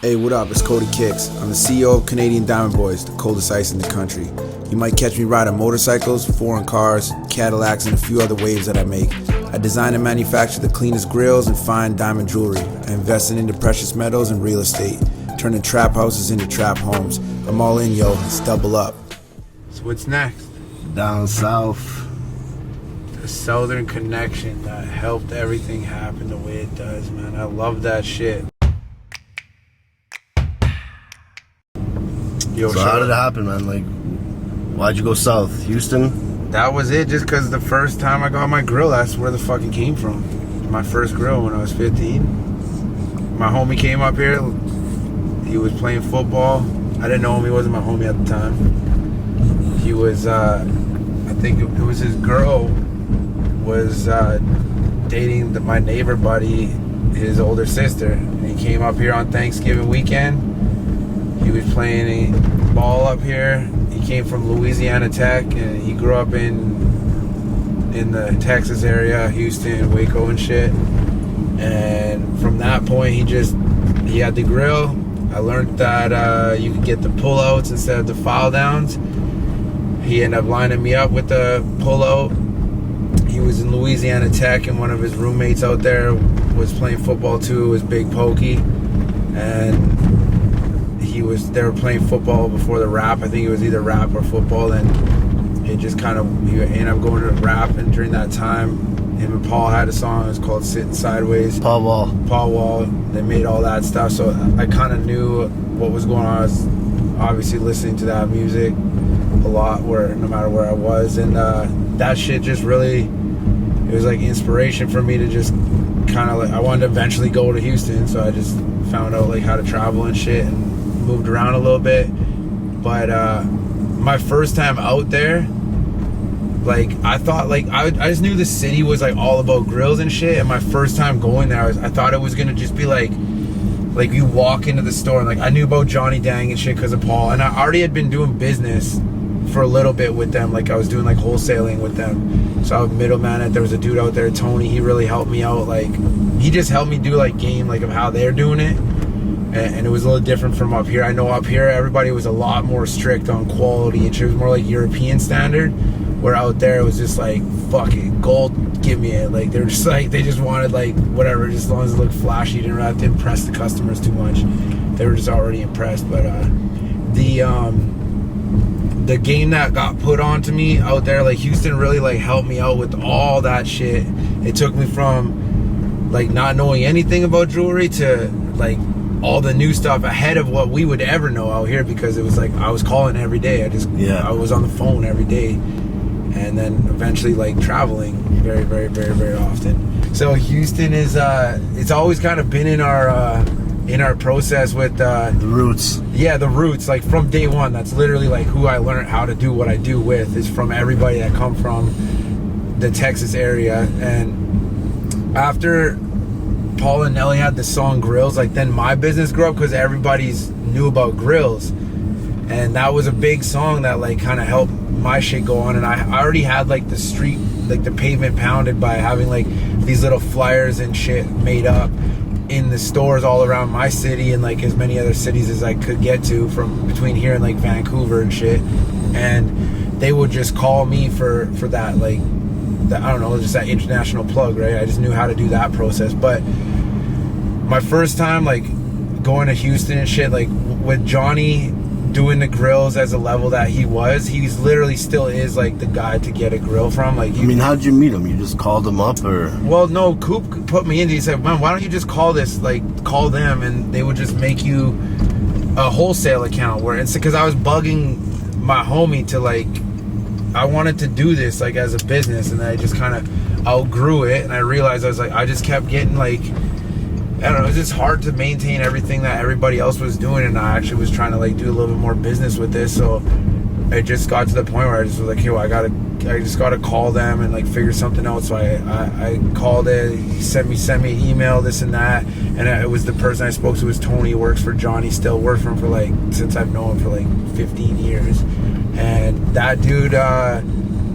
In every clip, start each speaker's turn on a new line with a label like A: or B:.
A: Hey, what up? It's Cody Kiks. I'm the CEO of Canadian Diamond Boyz, the coldest ice in the country. You might catch me riding motorcycles, foreign cars, Cadillacs, and a few other waves that I make. I design and manufacture the cleanest grills and fine diamond jewelry. I invest into precious metals and real estate, turning trap houses into trap homes. I'm all in, yo. Let's double up.
B: So what's next?
C: Down south.
B: The Southern connection that helped everything happen the way it does, man. I love that shit. Yo,
C: so how did it happen, man? Like, why'd you go south? Houston?
B: That was it, just because the first time I got my grill, that's where the fucking came from. My first grill when I was 15. My homie came up here. He was playing football. I didn't know him. He wasn't my homie at the time. He was, I think it was his girl was dating my neighbor buddy, his older sister. And he came up here on Thanksgiving weekend. He was playing ball up here. He came from Louisiana Tech, and he grew up in the Texas area, Houston, Waco and shit. And from that point, he had the grill. I learned that you could get the pullouts instead of the file downs. He ended up lining me up with the pullout. He was in Louisiana Tech, and one of his roommates out there was playing football too. It was Big Pokey, and they were playing football before the rap. I think it was either rap or football, and it just kind of, he ended up going to rap. And during that time, him and Paul had a song. It was called Sitting Sideways.
C: Paul Wall.
B: They made all that stuff, so I kind of knew what was going on. I was obviously listening to that music a lot, no matter where I was, and that shit just really, it was like inspiration for me to just kind of like, I wanted to eventually go to Houston, so I just found out like how to travel and shit, and moved around a little bit. But my first time out there, like, I thought, like, I just knew the city was like all about grills and shit. And my first time going there, I thought it was gonna just be like you walk into the store, and like, I knew about Johnny Dang and shit because of Paul, and I already had been doing business for a little bit with them. Like, I was doing like wholesaling with them, so I was middleman it. There was a dude out there, Tony. He really helped me out. Like, he just helped me do like game, like, of how they're doing it. And it was a little different from up here. I know up here everybody was a lot more strict on quality, and shit was more like European standard, where out there it was just like, fuck it, gold, give me it. Like, they were just like, they just wanted like whatever, just as long as it looked flashy, didn't have to impress the customers too much. They were just already impressed. But the game that got put onto me out there, like, Houston really like helped me out with all that shit. It took me from like not knowing anything about jewelry to like all the new stuff ahead of what we would ever know out here, because it was like I was calling every day. I was on the phone every day, and then eventually like traveling very, very, very, very often. So Houston is it's always kind of been in our process with the
C: roots.
B: Yeah, the roots, like from day one. That's literally like who I learned how to do what I do with, is from everybody that come from the Texas area. And after Paul and Nelly had the song Grills, like, then my business grew up because everybody's knew about grills, and that was a big song that like kind of helped my shit go on. And I already had like the street, like the pavement pounded by having like these little flyers and shit made up in the stores all around my city, and like as many other cities as I could get to from between here and like Vancouver and shit. And they would just call me for that, like, I don't know, just that international plug, right? I just knew how to do that process. But my first time like going to Houston and shit, like with Johnny doing the grills as a level that he's literally still is like the guy to get a grill from. Like,
C: I mean, how'd you meet him? You just called him up, or?
B: Well, no, Coop put me in. He said, man, why don't you just call them, and they would just make you a wholesale account, where it's because I was bugging my homie to like, I wanted to do this like as a business, and I just kind of outgrew it, and I realized I just kept getting like, I don't know, it was just hard to maintain everything that everybody else was doing, and I actually was trying to like do a little bit more business with this. So it just got to the point where I just was like, yo, I just gotta call them and like figure something out. So I called it. He sent me an email, this and that, and it was the person I spoke to was Tony. He works for Johnny, still worked for him for like, since I've known him for like 15 years. And that dude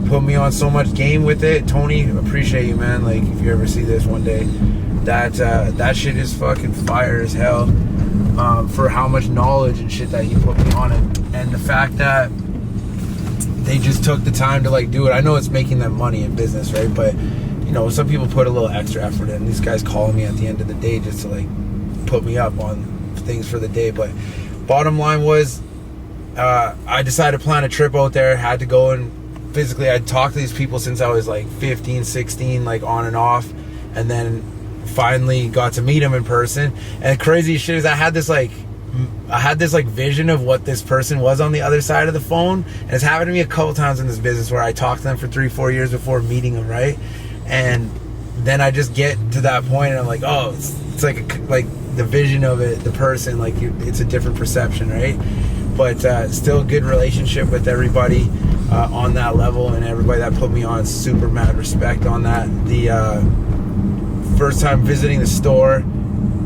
B: put me on so much game with it. Tony, appreciate you, man. Like, if you ever see this one day, that shit is fucking fire as hell. how much knowledge and shit that he put me on it, and the fact that they just took the time to like do it. I know it's making them money in business, right? But you know, some people put a little extra effort in. These guys calling me at the end of the day just to like put me up on things for the day. But bottom line was, I decided to plan a trip out there. Had to go, and physically I'd talked to these people since I was like 15, 16, like on and off, and then finally got to meet them in person. And the crazy shit is I had this vision of what this person was on the other side of the phone, and it's happened to me a couple times in this business where I talked to them for 3-4 years before meeting them, right? And then I just get to that point and I'm like, oh, it's like the vision of it, the person, like it's a different perception, right? But still a good relationship with everybody on that level, and everybody that put me on, super mad respect on that. The first time visiting the store,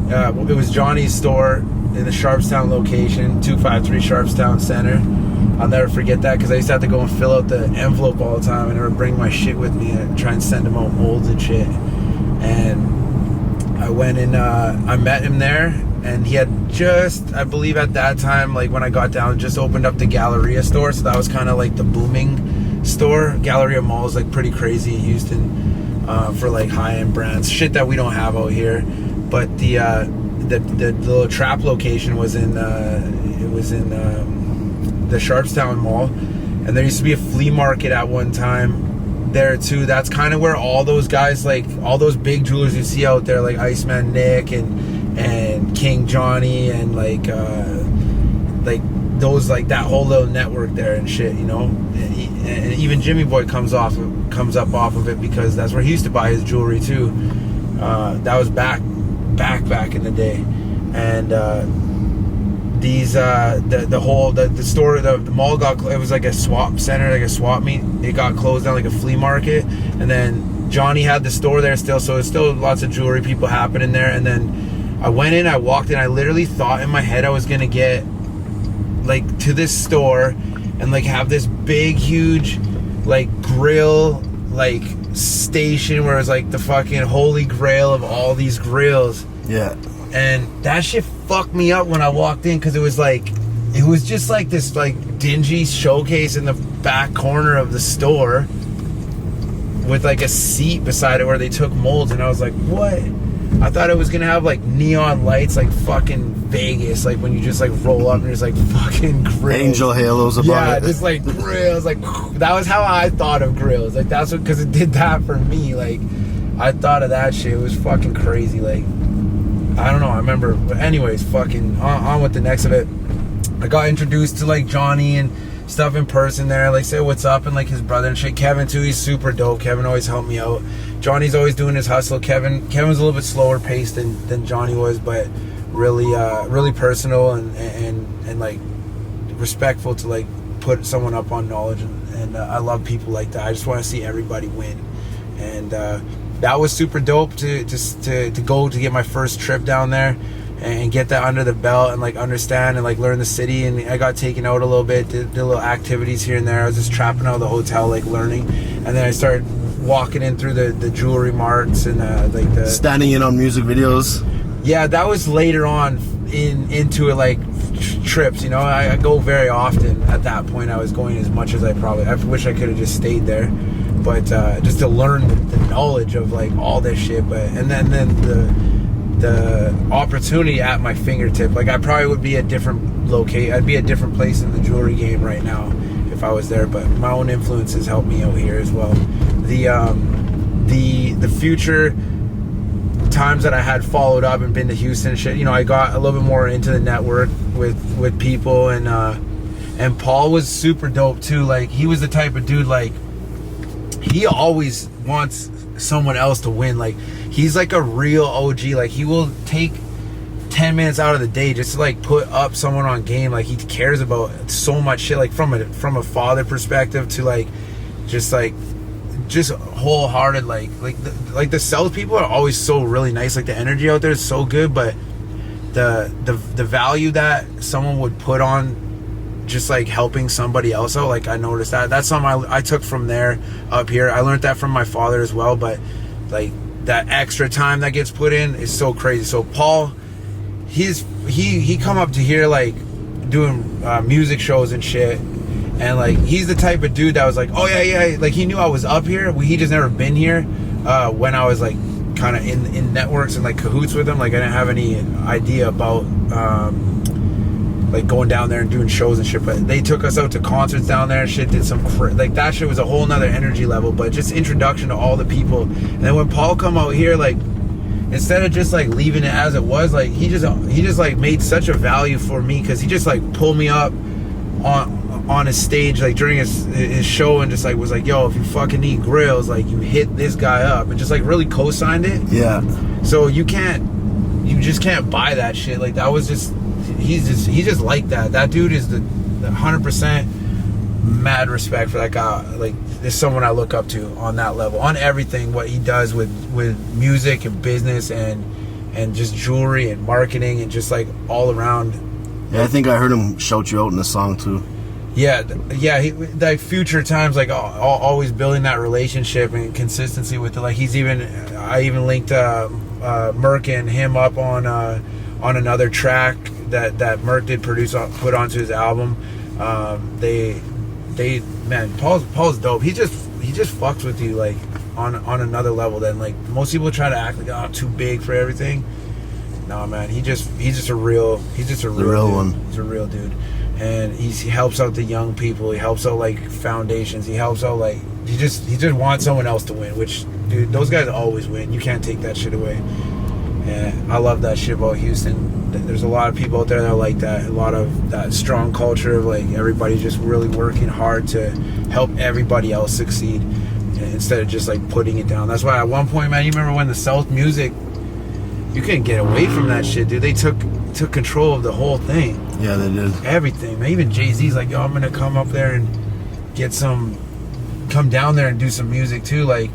B: it was Johnny's store in the Sharpstown location, 253 Sharpstown Center. I'll never forget that because I used to have to go and fill out the envelope all the time, and I would bring my shit with me and try and send him out molds and shit. And I went and I met him there, and he had just, I believe at that time, like when I got down, just opened up the Galleria store, so that was kind of like the booming store. Galleria Mall is like pretty crazy in Houston for like high-end brands, shit that we don't have out here. But the little trap location was in the Sharpstown Mall, and there used to be a flea market at one time there too. That's kind of where all those guys, like all those big jewelers you see out there, like Iceman Nick and King Johnny, and like those, like that whole little network there and shit, you know. And even Jimmy Boy comes up off of it, because that's where he used to buy his jewelry too. That was back in the day. And these the store, the mall got, it was like a swap center, like a swap meet. It got closed down, like a flea market. And then Johnny had the store there still, so there's still lots of jewelry people happening there. And then I went in, I walked in, I literally thought in my head I was gonna get like to this store and like have this big huge like grill like station where it's like the fucking holy grail of all these grills.
C: Yeah.
B: And that shit fucked me up when I walked in, because it was just like this like dingy showcase in the back corner of the store with like a seat beside it where they took molds, and I was like, what? I thought it was gonna have like neon lights, like fucking Vegas, like when you just like roll up and there's like fucking grills,
C: angel halos above it.
B: Yeah, just like grills, like that was how I thought of grills. Like that's what, because it did that for me. Like I thought of that shit. It was fucking crazy. Like I don't know, I remember. But anyways, fucking on with the next of it. I got introduced to like Johnny and stuff in person there, like say what's up, and like his brother and shit. Kevin too, he's super dope. Kevin always helped me out. Johnny's always doing his hustle. Kevin was a little bit slower paced than Johnny was, but really personal and like respectful to like put someone up on knowledge, and I love people like that. I just want to see everybody win, and that was super dope to go to get my first trip down there and get that under the belt and like understand and like learn the city. And I got taken out a little bit, did little activities here and there. I was just trapping out of the hotel, like learning, and then I started walking in through the jewelry marts and like the
C: standing in on music videos.
B: Yeah, that was later on into it, like trips, you know. I go very often. At that point I was going as much as I wish I could have just stayed there, but just to learn the knowledge of like all this shit. But and then the opportunity at my fingertip, like I probably would be a different I'd be a different place in the jewelry game right now if I was there. But my own influences helped me out here as well. The future times that I had followed up and been to Houston and shit, you know, I got a little bit more into the network with people, and Paul was super dope too. Like he was the type of dude, like he always wants someone else to win. Like he's like a real OG. Like he will take 10 minutes out of the day just to like put up someone on game. Like he cares about so much shit, like from a father perspective to like just wholehearted. Like the sales people are always so really nice. Like the energy out there is so good, but the value that someone would put on just like helping somebody else out, like I noticed that's something I took from there up here. I learned that from my father as well, but like that extra time that gets put in is so crazy. So Paul, he come up to here like doing music shows and shit, and like he's the type of dude that was like, oh yeah, like he knew I was up here. He just never been here when I was like kind of in networks and like cahoots with him. Like I didn't have any idea about like going down there and doing shows and shit, but they took us out to concerts down there and shit, did some like that shit was a whole nother energy level. But just introduction to all the people. And then when Paul come out here, like instead of just like leaving it as it was, like he just like made such a value for me, because he just like pulled me up on his stage like during his show and just like was like, yo, if you fucking need grills, like you hit this guy up, and just like really co-signed it.
C: Yeah.
B: So you just can't buy that shit. Like that was just he's just like that. That dude is the 100% mad respect for that guy. Like there's someone I look up to on that level, on everything, what he does with music and business and just jewelry and marketing and just like all around.
C: Yeah, I think I heard him shout you out in the song too.
B: Yeah, he, like future times, like always building that relationship and consistency with it. Like I even linked Merck and him up on another track that Merck did put onto his album. Man, Paul's dope. He just fucks with you like on another level than like most people try to act like, oh, I'm too big for everything. No, man, he's just a real one. He's a real dude, and he helps out the young people. He helps out like foundations. He helps out like he just wants someone else to win. Which, dude, those guys always win. You can't take that shit away. And I love that shit about Houston. There's a lot of people out there that are like that. A lot of that strong culture of like everybody just really working hard to help everybody else succeed instead of just like putting it down. That's why at one point, man, you remember when the South music, you couldn't get away from that shit, dude. They took control of the whole thing.
C: Yeah, they did.
B: Everything, man. Even Jay-Z's like, yo, I'm gonna come up there and come down there and do some music too, like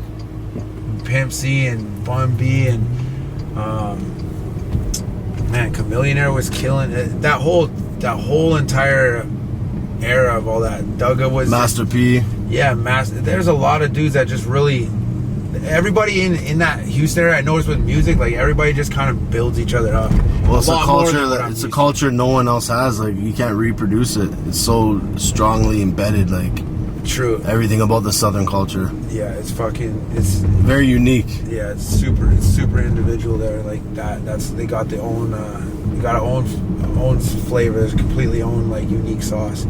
B: Pimp C and Bun B and man, Chameleonaire was killing it. That whole entire era of all that. Dugga was
C: Master P.
B: Yeah, there's a lot of dudes that just really, everybody in that Houston area, I noticed with music, like everybody just kind of builds each other up.
C: Well, it's a culture no one else has. Like you can't reproduce it. It's so strongly embedded. Like
B: true.
C: Everything about the Southern culture.
B: Yeah, it's
C: very unique.
B: Yeah, it's super individual there. Like they got their own own flavor. It's completely own like unique sauce.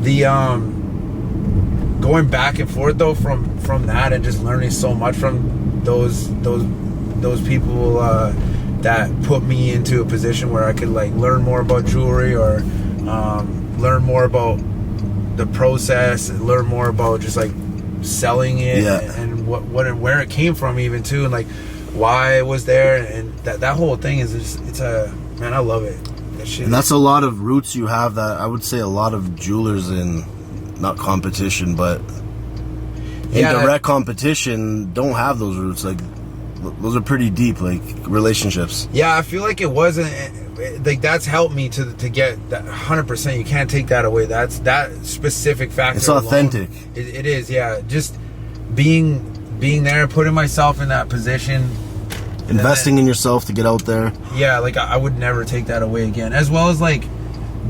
B: The going back and forth though from that and just learning so much from those people that put me into a position where I could like learn more about jewelry or learn more about the process, and learn more about just like selling it.
C: Yeah.
B: and what and where it came from even too, and like why it was there, and that whole thing is just, it's a, man, I love it. That shit.
C: And that's a lot of roots you have that I would say a lot of jewelers in, not competition, but indirect competition don't have those roots. Like those are pretty deep, like relationships.
B: Yeah, I feel like it wasn't like that's helped me to get that 100%. You can't take that away. That's that specific factor.
C: It's authentic.
B: It is, yeah. Just being there, putting myself in that position,
C: investing in yourself to get out there.
B: Yeah, like I would never take that away again. As well as like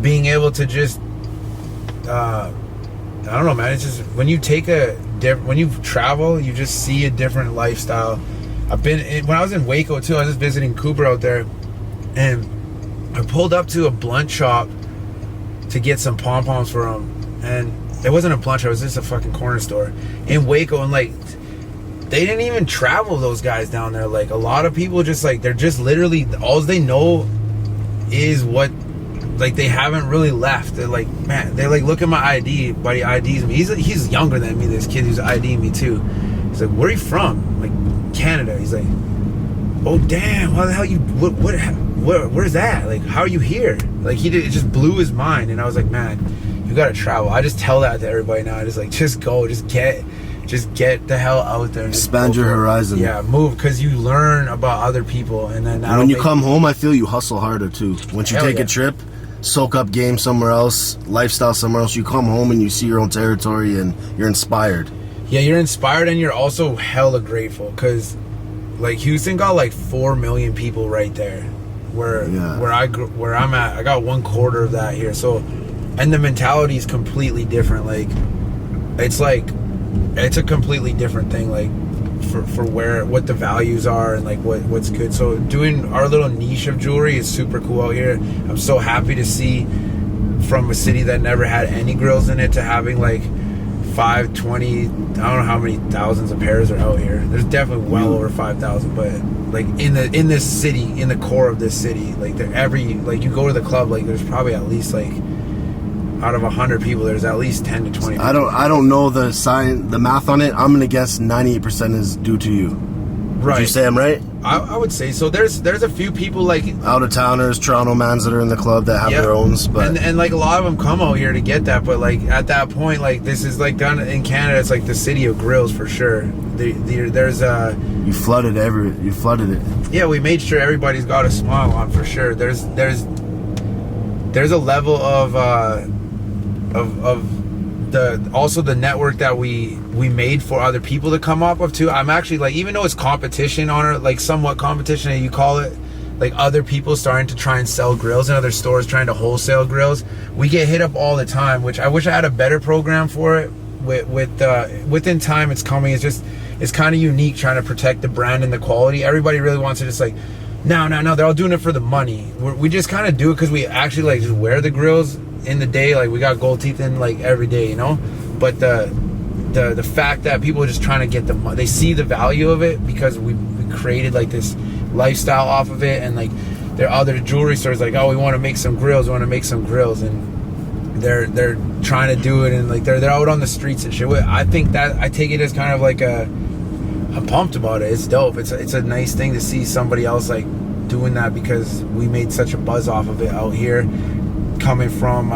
B: being able to just, I don't know, man. It's just when you when you travel, you just see a different lifestyle. When I was in Waco too, I was just visiting Cooper out there, and I pulled up to a blunt shop to get some pom-poms for him, and it wasn't a blunt shop, it was just a fucking corner store in Waco, and like they didn't even travel those guys down there. Like a lot of people just like, they're just literally, all they know is what, like they haven't really left. They're like, man, they like look at my ID, buddy IDs me. He's younger than me, this kid who's IDing me too. He's like, where are you from? Like, Canada. He's like, oh damn, how the hell you, where's that? Like, how are you here? Like it just blew his mind, and I was like, man, you gotta travel. I just tell that to everybody now. I just like, just go, just get the hell out there and
C: expand your horizon.
B: Yeah, move, because you learn about other people, and then
C: when you come home, I feel you hustle harder too. Once you take a trip, soak up game somewhere else, lifestyle somewhere else, you come home and you see your own territory and you're inspired.
B: Yeah, you're inspired, and you're also hella grateful, because like Houston got like 4 million people right there where I'm at. I got 1/4 of that here. So, and the mentality is completely different. Like it's a completely different thing. Like for what the values are and like what's good. So doing our little niche of jewelry is super cool out here. I'm so happy to see from a city that never had any grills in it to having like 5, 20, I don't know how many thousands of pairs are out here. There's definitely well over 5,000, but like in this city, in the core of this city, like you go to the club, like there's probably at least like out of 100 people, there's at least 10 to 20 people.
C: I don't know the math on it. I'm gonna guess 98% is due to you.
B: Right.
C: Would you say I'm right?
B: I would say so. There's a few people like
C: out of towners, Toronto mans that are in the club that have their owns, but
B: and like a lot of them come out here to get that. But like at that point, like this is like done in Canada. It's like the city of grills for sure. There's
C: you flooded it.
B: Yeah, we made sure everybody's got a smile on for sure. There's a level of the network that we made for other people to come up of too. I'm actually like, even though it's competition on it, like somewhat competition you call it, like other people starting to try and sell grills in other stores, trying to wholesale grills, we get hit up all the time, which I wish I had a better program for it. Within time it's coming. It's kind of unique trying to protect the brand and the quality. Everybody really wants to just like, no, they're all doing it for the money. We just kind of do it because we actually like just wear the grills in the day. Like we got gold teeth in like every day, you know. But the fact that people are just trying to get they see the value of it because we created like this lifestyle off of it, and like there are other jewelry stores like, oh, we want to make some grills, and they're trying to do it, and like they're out on the streets and shit. I think that I take it as kind of like I'm pumped about it. It's dope. It's a nice thing to see somebody else like doing that because we made such a buzz off of it out here, coming from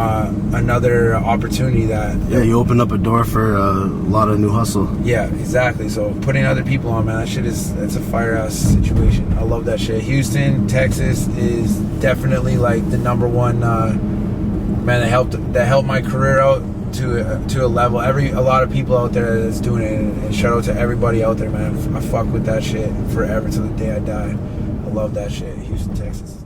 B: another opportunity that
C: you opened up a door for a lot of new hustle.
B: Yeah, exactly. So putting other people on, man, that's a fire ass situation. I love that shit. Houston, Texas is definitely like the number one man that helped my career out to a level. A lot of people out there that's doing it, and shout out to everybody out there, man. I fuck with that shit forever till the day I die. I love that shit. Houston, Texas.